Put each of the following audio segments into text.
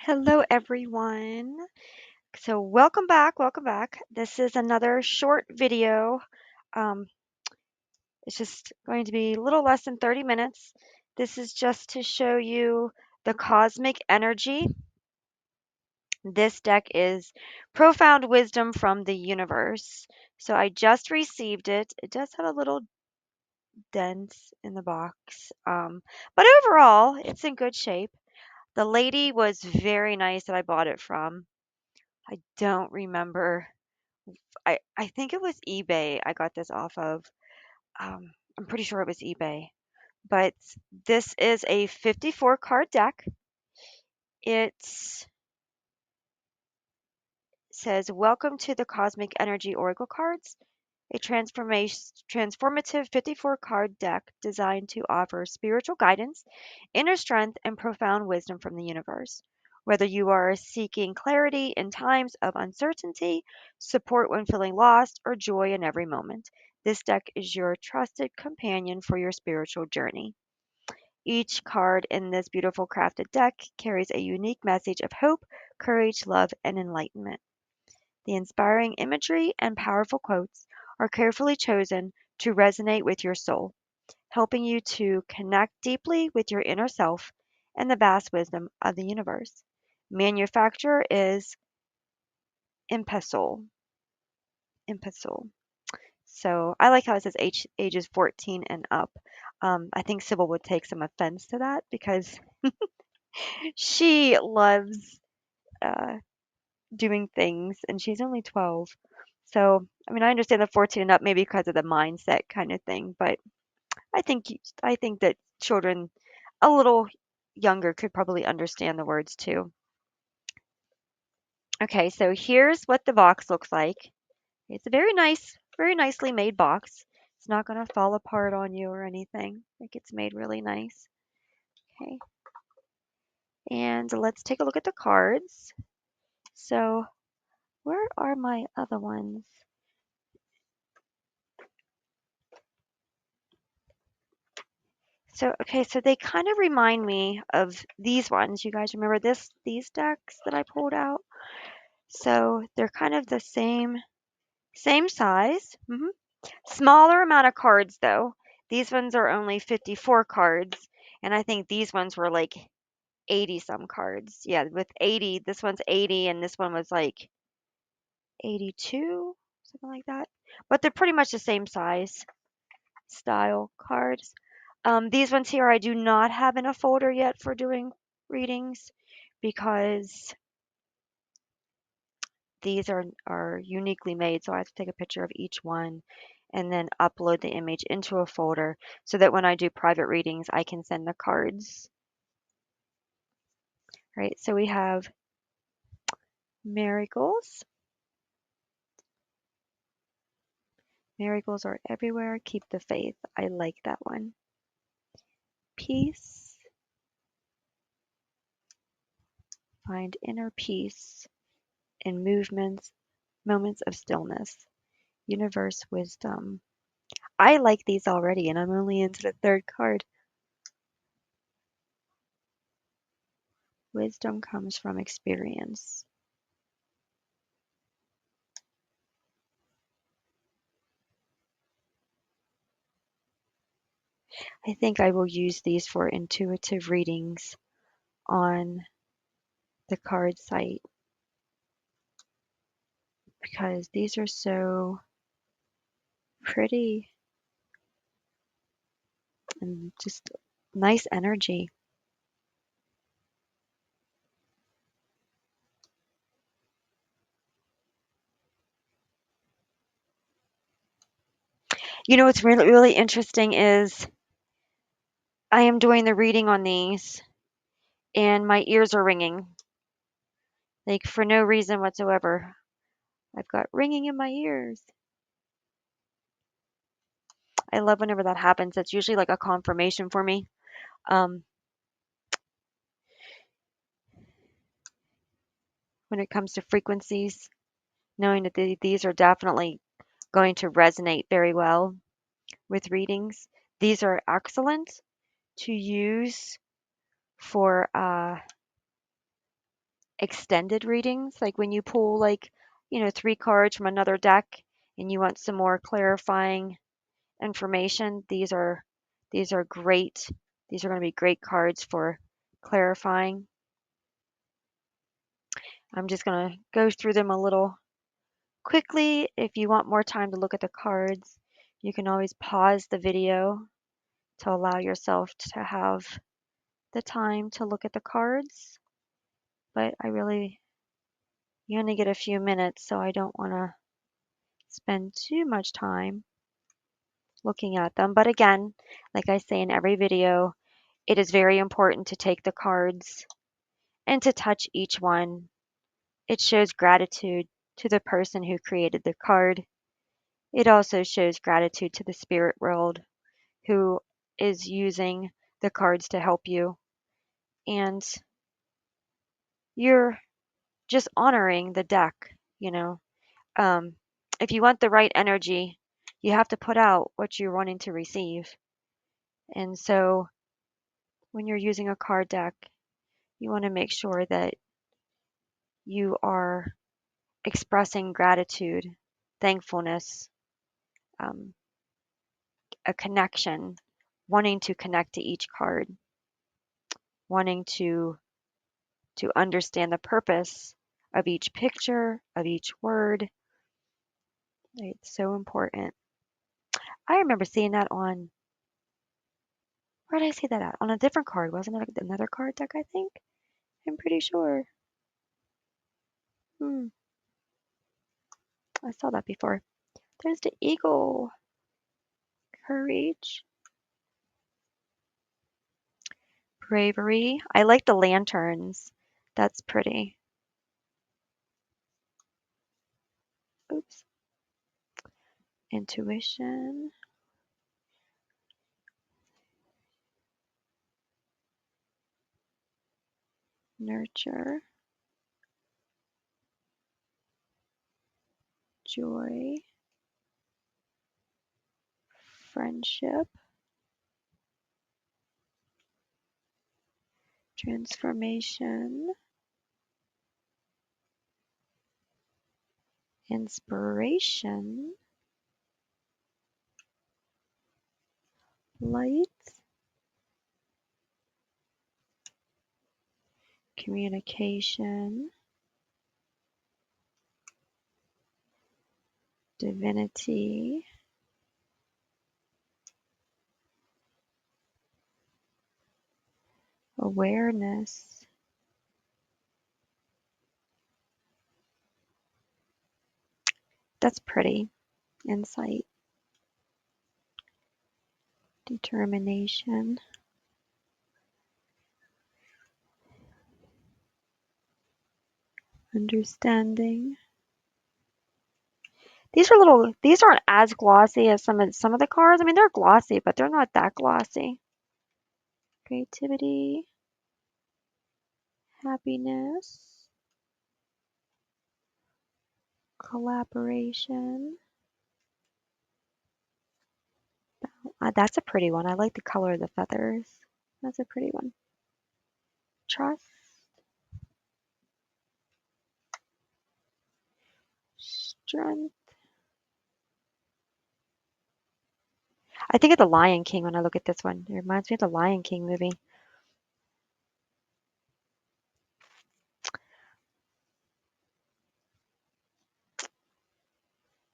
Hello, everyone. So, welcome back. Welcome back. This is another short video. Um, it's just going to be a little less than 30 minutes. This is just to show you the cosmic energy. This deck is Profound Wisdom from the Universe. So, I just received it. It does have a little dent in the box, but overall, it's in good shape. The lady was very nice that I bought it from. I don't remember. I think it was eBay I got this off of. I'm pretty sure it was eBay. But this is a 54 card deck. It says, "Welcome to the Cosmic Energy Oracle cards, a transformative 54 card deck designed to offer spiritual guidance, inner strength, and profound wisdom from the universe. Whether you are seeking clarity in times of uncertainty, support when feeling lost, or joy in every moment, this deck is your trusted companion for your spiritual journey." Each card in this beautiful crafted deck carries a unique message of hope, courage, love, and enlightenment. The inspiring imagery and powerful quotes are carefully chosen to resonate with your soul, helping you to connect deeply with your inner self and the vast wisdom of the universe. Manufacturer is Impesol. Impesol. So I like how it says ages 14 and up. I think Sybil would take some offense to that because she loves uh, doing things and she's only 12. So, I mean, I understand the 14 and up maybe because of the mindset kind of thing, but I think that children a little younger could probably understand the words too. Okay, so here's what the box looks like. It's a very nicely made box. It's not going to fall apart on you or anything. Like it's made really nice. Okay, and let's take a look at the cards. So, where are my other ones? So, okay, so they kind of remind me of these ones. You guys remember these decks that I pulled out? So, they're kind of the same size. Smaller amount of cards though. These ones are only 54 cards, and I think these ones were like 80 some cards. Yeah, with 80, this one's 80 and this one was like 82, something like that. But they're pretty much the same size style cards. These ones here I do not have in a folder yet for doing readings because these are uniquely made, so I have to take a picture of each one and then upload the image into a folder so that when I do private readings, I can send the cards. Right, so we have marigolds. Marigolds are everywhere. Keep the faith. I like that one. Peace. Find inner peace in moments of stillness. Universe wisdom. I like these already, and I'm only into the third card. Wisdom comes from experience. I think I will use these for intuitive readings on the card site because these are so pretty and just nice energy. You know what's really interesting is I am doing the reading on these and my ears are ringing, like for no reason whatsoever. I've got ringing in my ears. I love whenever that happens. It's usually like a confirmation for me. Um, when it comes to frequencies, knowing that these are definitely going to resonate very well with readings. These are excellent to use for extended readings, like when you pull like, 3 cards from another deck and you want some more clarifying information, these are great. These are going to be great cards for clarifying. I'm just going to go through them a little quickly. If you want more time to look at the cards, you can always pause the video to allow yourself to have the time to look at the cards. But you only get a few minutes, so I don't want to spend too much time looking at them. But again, like I say in every video, it is very important to take the cards and to touch each one. It shows gratitude to the person who created the card. It also shows gratitude to the spirit world who is using the cards to help you. And you're just honoring the deck. Um, if you want the right energy, you have to put out what you're wanting to receive. And so when you're using a card deck, you want to make sure that you are expressing gratitude, thankfulness, um, a connection, wanting to connect to each card, wanting to understand the purpose of each picture, of each word. It's so important. I remember seeing that on, where did I see that at? On a different card. Wasn't it another card deck, I think? I'm pretty sure. Hmm, I saw that before. There's the eagle. Courage. Bravery. I like the lanterns. That's pretty. Oops. Intuition. Nurture. Joy. Friendship. Transformation. Inspiration. Light. Communication. Divinity. Awareness. That's pretty. Insight. Determination. Understanding. These aren't as glossy as some of the cards. I mean, they're glossy, but they're not that glossy. Creativity. Happiness. Collaboration. That's a pretty one. I like the color of the feathers. That's a pretty one. Trust. Strength. I think of the Lion King when I look at this one. It reminds me of the Lion King movie.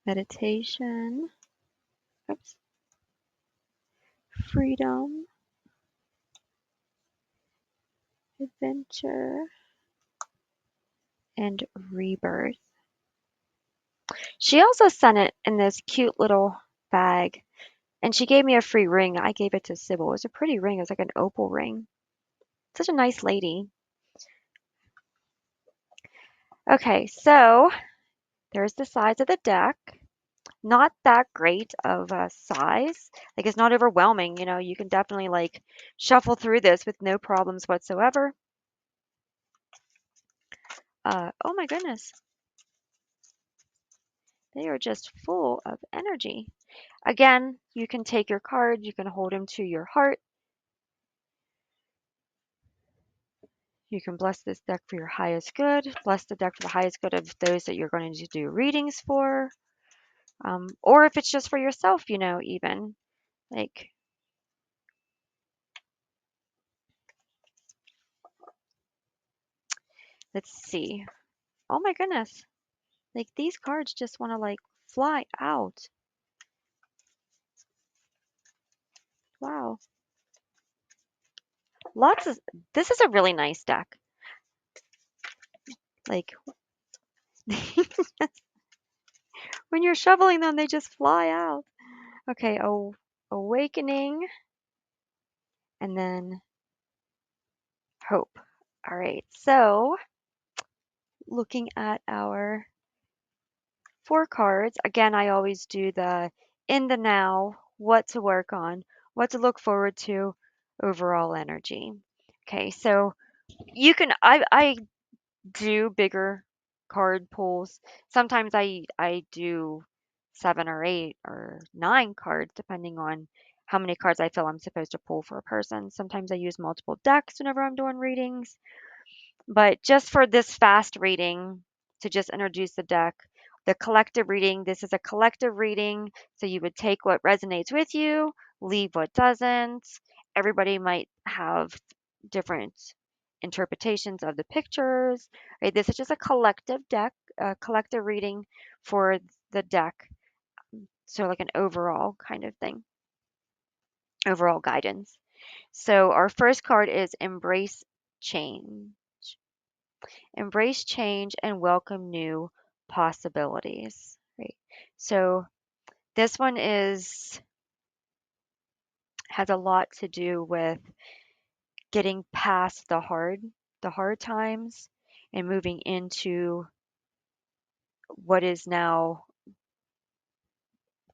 Meditation. Oops. Freedom. Adventure. And rebirth. She also sent it in this cute little bag. And she gave me a free ring. I gave it to Sybil. It was a pretty ring. It was like an opal ring. Such a nice lady. Okay, so there's the size of the deck. Not that great of a size. Like it's not overwhelming. You can definitely like shuffle through this with no problems whatsoever. Oh my goodness. They are just full of energy. Again, you can take your card, you can hold them to your heart. You can bless this deck for your highest good, bless the deck for the highest good of those that you're going to do readings for, or if it's just for yourself, even. Like, let's see. Oh my goodness. Like, these cards just want to, like, fly out. Wow. Lots of, this is a really nice deck. Like, when you're shoveling them, they just fly out. Okay, oh, awakening, and then hope. All right, so looking at our 4 cards, again, I always do the in the now, what to work on, what to look forward to, overall energy. Okay, so I do bigger card pulls. Sometimes I do 7 or 8 or 9 cards, depending on how many cards I feel I'm supposed to pull for a person. Sometimes I use multiple decks whenever I'm doing readings. But just for this fast reading, to just introduce the deck, the collective reading, this is a collective reading. So you would take what resonates with you, leave what doesn't. Everybody might have different interpretations of the pictures. Right? This is just a collective deck, a collective reading for the deck. So, like an overall kind of thing, overall guidance. So, our first card is Embrace Change. Embrace change and welcome new possibilities. Right. So this one is has a lot to do with getting past the hard times and moving into what is now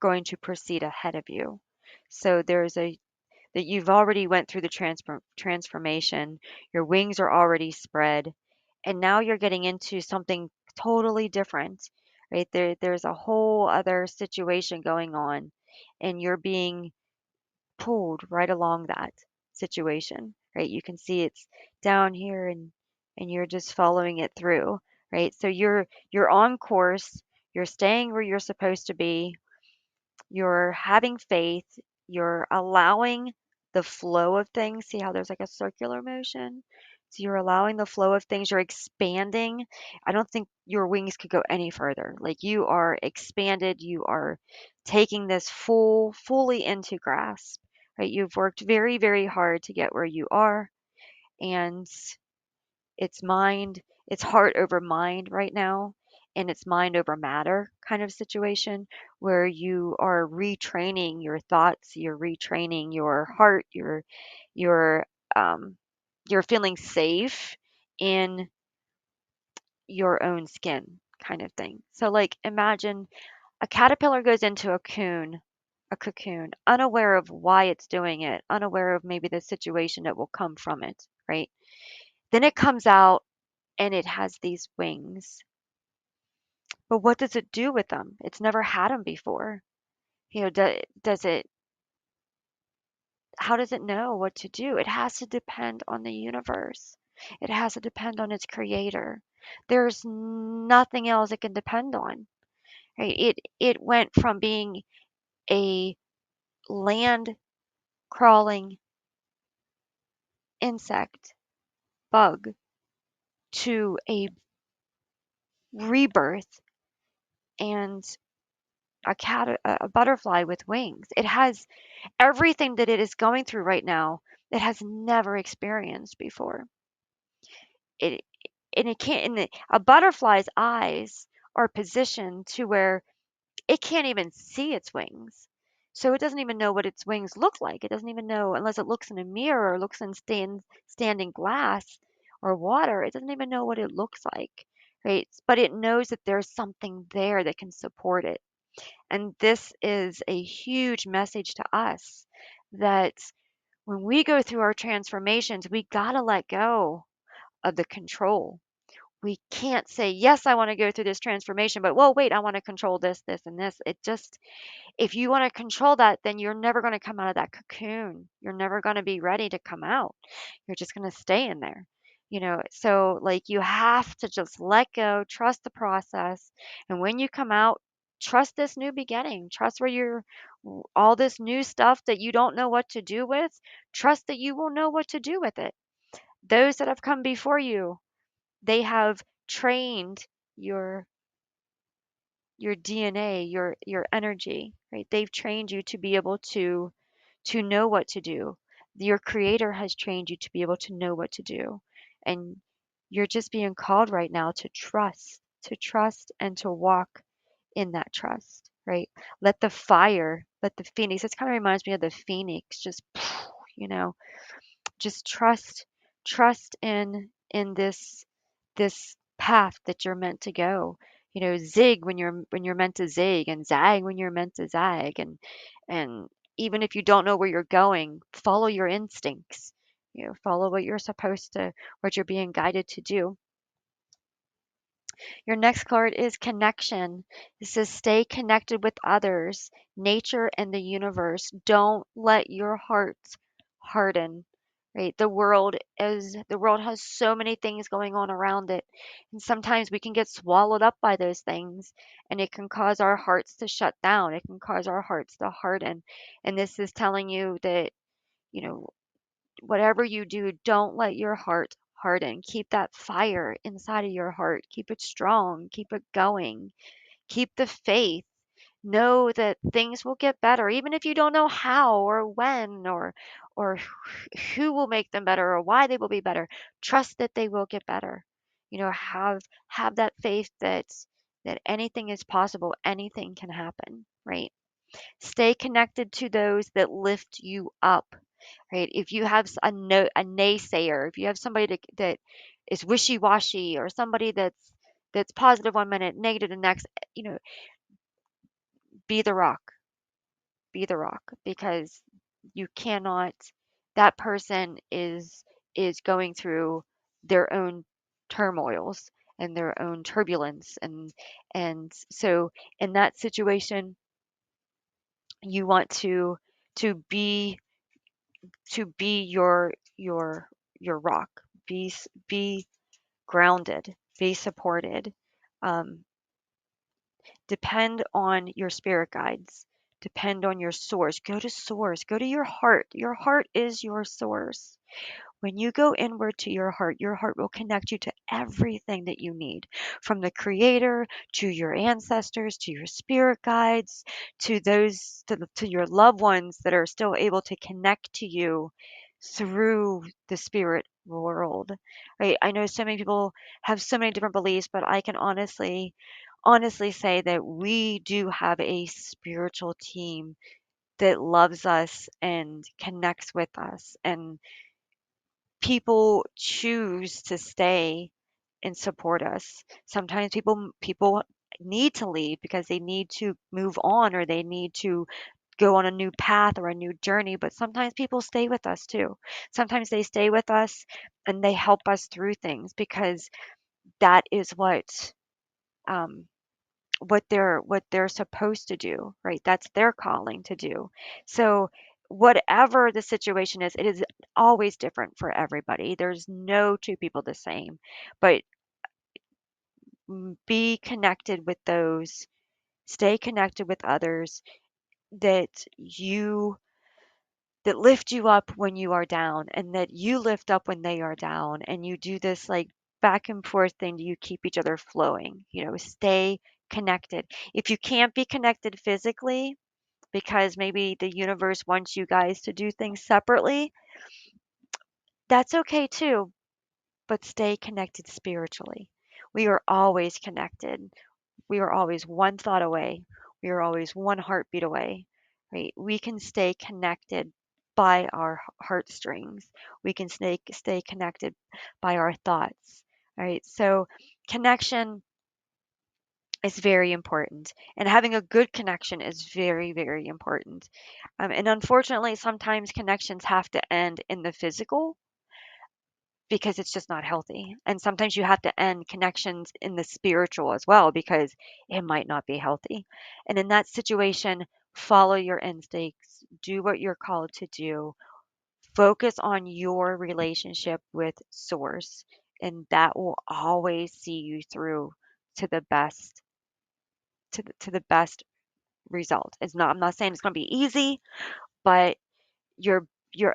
going to proceed ahead of you. So there's a that you've already went through the transformation, your wings are already spread, and now you're getting into something totally different, right? There's a whole other situation going on, and you're being pulled right along that situation, right? You can see it's down here, and you're just following it through, right? So you're on course, you're staying where you're supposed to be, you're having faith, you're allowing the flow of things. See how there's like a circular motion? So you're allowing the flow of things, you're expanding. I don't think your wings could go any further. Like, you are expanded, you are taking this fully into grasp, right? You've worked very, very hard to get where you are, and it's heart over mind right now, and it's mind over matter kind of situation where you are retraining your thoughts, you're retraining your heart, you're um you're feeling safe in your own skin kind of thing. So, like, imagine a caterpillar goes into a cocoon, unaware of why it's doing it, unaware of maybe the situation that will come from it, right? Then it comes out and it has these wings. But what does it do with them? It's never had them before. Does it, how does it know what to do? It has to depend on the universe. It has to depend on its creator. There's nothing else it can depend on. Right? It went from being a land crawling insect, bug, to a rebirth and a butterfly with wings. It has everything that it is going through right now that has never experienced before. It and it can't. A butterfly's eyes are positioned to where it can't even see its wings, so it doesn't even know what its wings look like. It doesn't even know unless it looks in a mirror or looks in standing glass or water. It doesn't even know what it looks like, right? But it knows that there's something there that can support it. And this is a huge message to us that when we go through our transformations, we got to let go of the control. We can't say, yes, I want to go through this transformation, but well, wait, I want to control this, this, and this. It just, if you want to control that, then you're never going to come out of that cocoon. You're never going to be ready to come out. You're just going to stay in there. So like you have to just let go, trust the process, and when you come out, trust this new beginning. Trust where you're all this new stuff that you don't know what to do with, trust that you will know what to do with it. Those that have come before you, they have trained your your DNA, your energy, right? They've trained you to be able to know what to do. Your creator has trained you to be able to know what to do. And you're just being called right now to trust and to walk in that trust, right? Let the phoenix, this kind of reminds me of the phoenix, just, you know, just trust in this path that you're meant to go. Zig when you're meant to zig, and zag when you're meant to zag, and even if you don't know where you're going, follow your instincts. Follow what you're supposed to, what you're being guided to do. Your next card is connection. It says stay connected with others, nature, and the universe. Don't let your heart harden. Right? The world has so many things going on around it. And sometimes we can get swallowed up by those things, and it can cause our hearts to shut down. It can cause our hearts to harden. And this is telling you that, you know, whatever you do, don't let your heart harden. Keep that fire inside of your heart. Keep it strong. Keep it going. Keep the faith. Know that things will get better, even if you don't know how or when or who will make them better or why they will be better. Trust that they will get better. Have that faith that anything is possible, anything can happen, right? Stay connected to those that lift you up, right? If you have a naysayer, if you have somebody that is wishy-washy, or somebody that's positive one minute, negative the next, you know, be the rock, be the rock, because you cannot. That person is going through their own turmoils and their own turbulence, and so in that situation, you want to be to be your rock. Be grounded, be supported. Um, Depend on your spirit guides. Depend on your source. Go to source. Go to your heart. Your heart is your source. When you go inward to your heart will connect you to everything that you need, from the creator to your ancestors, to your spirit guides, to to your loved ones that are still able to connect to you through the spirit world. Right? I know so many people have so many different beliefs, but I can honestly say that we do have a spiritual team that loves us and connects with us, and people choose to stay and support us. Sometimes people need to leave because they need to move on, or they need to go on a new path or a new journey, but sometimes people stay with us too. Sometimes they stay with us and they help us through things, because that is um what they're supposed to do, right? That's their calling to do. So whatever the situation is, it is always different for everybody. There's no two people the same. But be connected with those, stay connected with others that you that lift you up when you are down, and that you lift up when they are down, and you do this like back and forth thing. You keep each other flowing, stay connected. If you can't be connected physically, because maybe the universe wants you guys to do things separately, that's okay too, but stay connected spiritually. We are always connected. We are always one thought away. We are always one heartbeat away, right? We can stay connected by our heartstrings. We can stay connected by our thoughts, right? So connection is very important, and having a good connection is very, very important. And unfortunately, sometimes connections have to end in the physical, because it's just not healthy. And sometimes you have to end connections in the spiritual as well, because it might not be healthy. And in that situation, follow your instincts, do what you're called to do, Focus on your relationship with source, and that will always see you through to the best to the best result. I'm not saying it's going to be easy, but your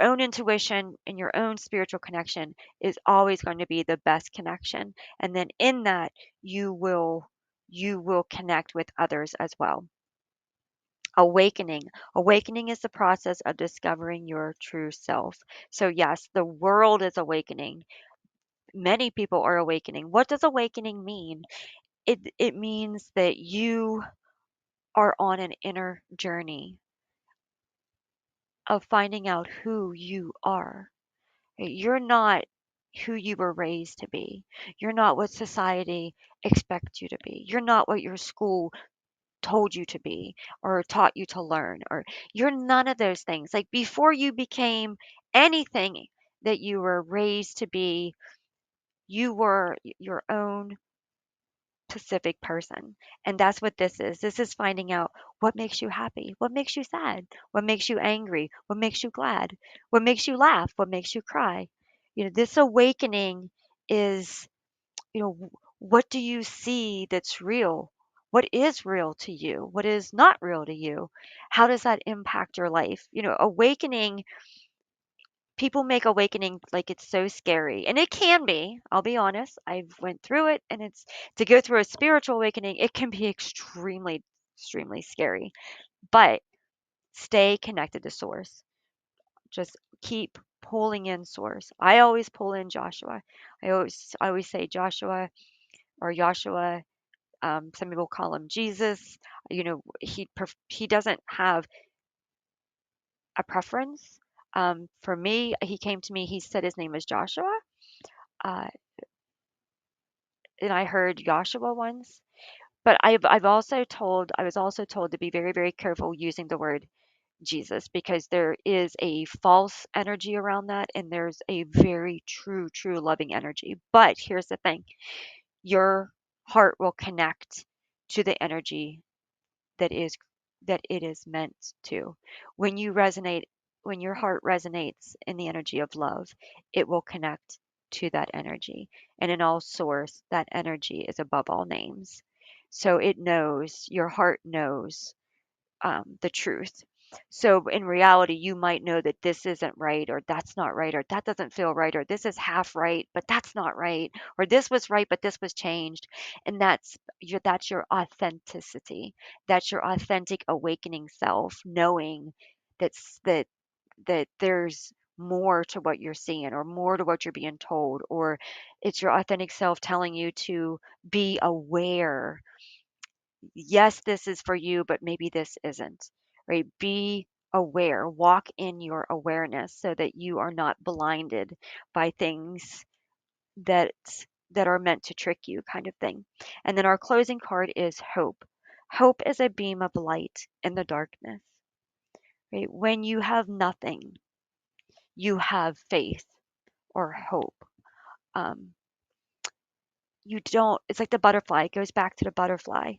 own intuition and your own spiritual connection is always going to be the best connection. And then in that you will connect with others as well. Awakening is the process of discovering your true self. So yes, the world is awakening. Many people are awakening. What does awakening mean? It means that you are on an inner journey of finding out who you are. You're not who you were raised to be. You're not what society expects you to be. You're not what your school told you to be or taught you to learn, or you're none of those things. Like before you became anything that you were raised to be, you were your own specific person. And that's what this is. This is finding out what makes you happy, what makes you sad, what makes you angry, what makes you glad, what makes you laugh, what makes you cry. This awakening is, what do you see that's real? What is real to you? What is not real to you? How does that impact your life? Awakening, people make awakening like it's so scary, and it can be. I'll be honest, I've went through it, and it's to go through a spiritual awakening, it can be extremely scary. But stay connected to source. Just keep pulling in source. I always pull in Joshua. I always say Joshua or Joshua. Some people call him Jesus. He doesn't have a preference. For me, he came to me. He said his name was Joshua, uh, and I heard Joshua once. But I was also told to be very, very careful using the word Jesus, because there is a false energy around that, and there's a very true loving energy. But here's the thing: your heart will connect to the energy that is that it is meant to. When you resonate, when your heart resonates in the energy of love, it will connect to that energy. And in all source, that energy is above all names. So it knows, your heart knows the truth. So in reality, you might know that this isn't right, or that's not right, or that doesn't feel right, or this is half right, but that's not right, or this was right, but this was changed. And that's your authenticity. That's your authentic awakening self, knowing that that there's more to what you're seeing, or more to what you're being told, or it's your authentic self telling you to be aware. Yes, this is for you, but maybe this isn't, right? Be aware, walk in your awareness so that you are not blinded by things that that are meant to trick you, kind of thing. And then our closing card is hope. Hope is a beam of light in the darkness, right? When you have nothing, you have faith or hope. Um, you don't, it's like the butterfly, it goes back to the butterfly.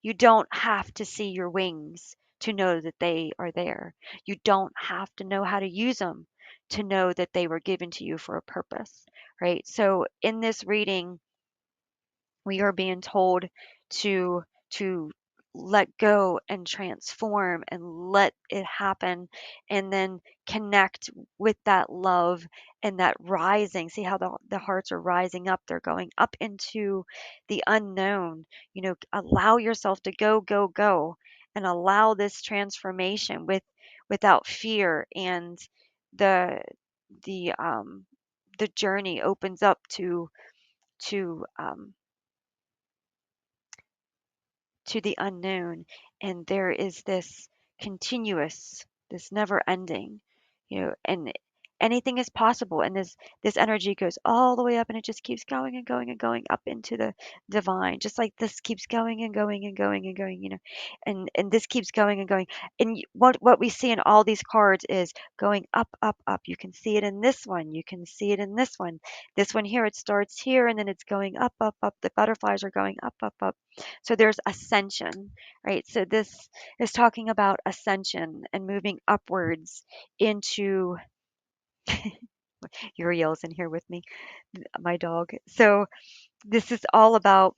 You don't have to see your wings to know that they are there. You don't have to know how to use them to know that they were given to you for a purpose, right? So in this reading, we are being told to let go and transform and let it happen, and then connect with that love and that rising. See how the hearts are rising up, they're going up into the unknown. Allow yourself to go, and allow this transformation without fear. And the the journey opens up to to the unknown, and there is this continuous, this never ending, and anything is possible. And this energy goes all the way up, and it just keeps going and going and going up into the divine, just like this keeps going and going and going and going, and this keeps going and going. And what we see in all these cards is going up. You can see it in this one, you can see it in this one here. It starts here, and then it's going up. The butterflies are going up. So there's ascension, right? So this is talking about ascension and moving upwards into Uriel's in here with me, my dog. So this is all about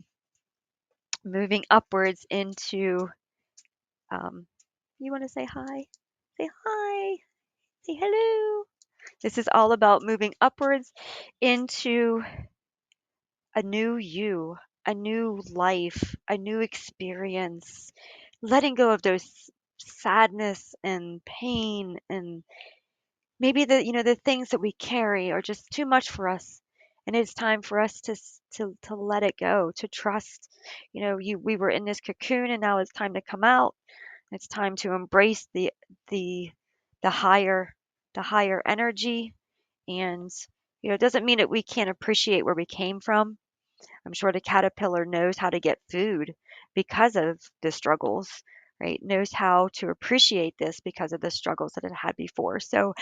moving upwards into, um, you want to say hi? Say hi. Say hello. This is all about moving upwards into a new you, a new life, a new experience, letting go of those sadness and pain and maybe the things that we carry are just too much for us. And it's time for us to let it go, to trust. We were in this cocoon and now it's time to come out. It's time to embrace the the higher the higher energy. And it doesn't mean that we can't appreciate where we came from. I'm sure the caterpillar knows how to get food because of the struggles, right? Knows how to appreciate this because of the struggles that it had before. So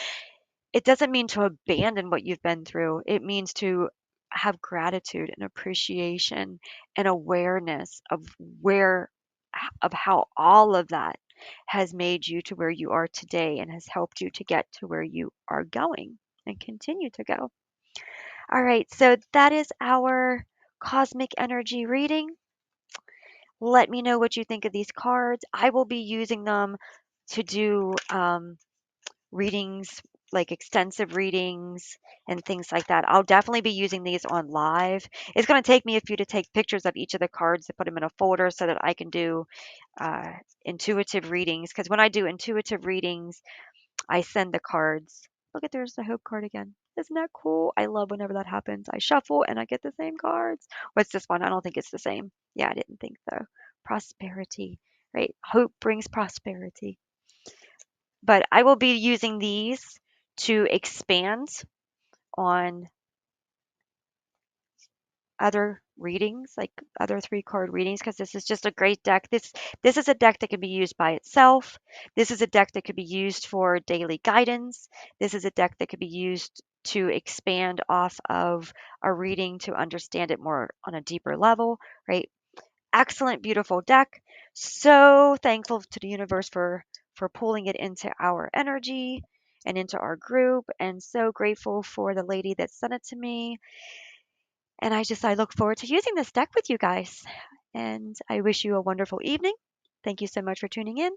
it doesn't mean to abandon what you've been through. It means to have gratitude and appreciation and awareness of where of how all of that has made you to where you are today and has helped you to get to where you are going and continue to go. All right, so that is our cosmic energy reading. Let me know what you think of these cards. I will be using them to do readings, like extensive readings and things like that. I'll definitely be using these on live. It's going to take me a few to take pictures of each of the cards to put them in a folder so that I can do uh, intuitive readings. Because when I do intuitive readings, I send the cards. Look at there's the hope card again. Isn't that cool? I love whenever that happens. I shuffle and I get the same cards. What's this one? I don't think it's the same. Yeah, I didn't think so. Prosperity, right? Hope brings prosperity. But I will be using these to expand on other readings, like other three-card readings, because this is just a great deck. This is a deck that can be used by itself. This is a deck that could be used for daily guidance. This is a deck that could be used to expand off of a reading to understand it more on a deeper level, right? Excellent, beautiful deck. So thankful to the universe for pulling it into our energy and into our group, and so grateful for the lady that sent it to me. And I look forward to using this deck with you guys. And I wish you a wonderful evening. Thank you so much for tuning in.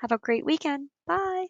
Have a great weekend. Bye.